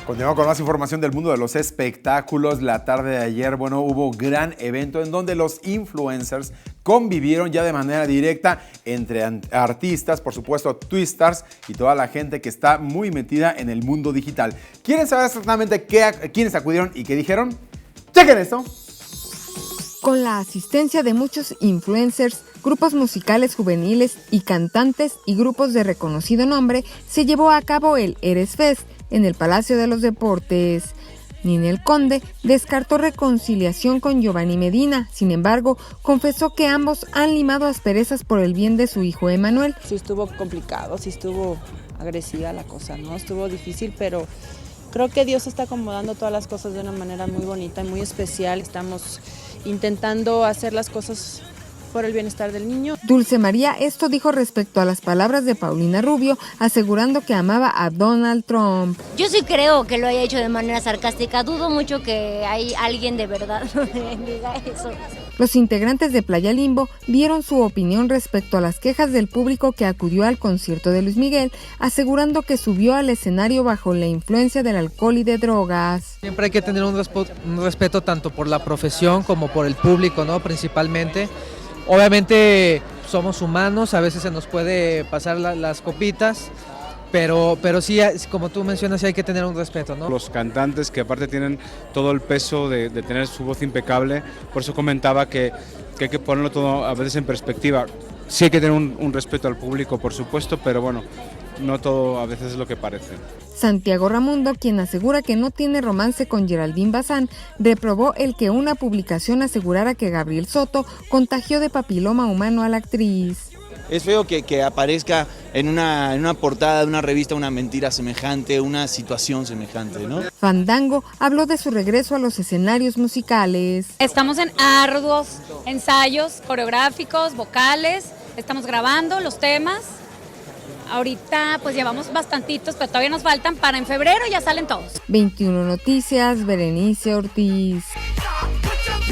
Continuamos con más información del mundo de los espectáculos. La tarde de ayer, hubo gran evento en donde los influencers convivieron ya de manera directa entre artistas, por supuesto, twisters y toda la gente que está muy metida en el mundo digital. ¿Quieren saber exactamente quiénes acudieron y qué dijeron? ¡Chequen esto! Con la asistencia de muchos influencers, grupos musicales juveniles y cantantes y grupos de reconocido nombre, se llevó a cabo el Eres Fest en el Palacio de los Deportes. Ninel Conde descartó reconciliación con Giovanni Medina, sin embargo, confesó que ambos han limado asperezas por el bien de su hijo Emanuel. Sí estuvo complicado, sí estuvo agresiva la cosa, ¿no? Estuvo difícil, pero creo que Dios está acomodando todas las cosas de una manera muy bonita y muy especial. Estamos intentando hacer las cosas por el bienestar del niño. Dulce María esto dijo respecto a las palabras de Paulina Rubio, asegurando que amaba a Donald Trump. Yo sí creo que lo haya hecho de manera sarcástica, dudo mucho que hay alguien de verdad diga eso. Los integrantes de Playa Limbo dieron su opinión respecto a las quejas del público que acudió al concierto de Luis Miguel, asegurando que subió al escenario bajo la influencia del alcohol y de drogas. Siempre hay que tener un respeto tanto por la profesión como por el público, ¿no? Principalmente. Obviamente somos humanos, a veces se nos puede pasar las copitas, pero sí, como tú mencionas, sí hay que tener un respeto, ¿no? Los cantantes que aparte tienen todo el peso de tener su voz impecable, por eso comentaba que hay que ponerlo todo a veces en perspectiva. Sí hay que tener un respeto al público, por supuesto, pero bueno, no todo a veces es lo que parece. Santiago Ramundo, quien asegura que no tiene romance con Geraldine Bazán, reprobó el que una publicación asegurara que Gabriel Soto contagió de papiloma humano a la actriz. Es feo que aparezca en una portada de una revista una mentira semejante, una situación semejante, ¿no? Fandango habló de su regreso a los escenarios musicales. Estamos en arduos ensayos coreográficos, vocales, estamos grabando los temas. Ahorita pues llevamos bastantitos, pero todavía nos faltan para en febrero ya salen todos. 21 Noticias, Berenice Ortiz.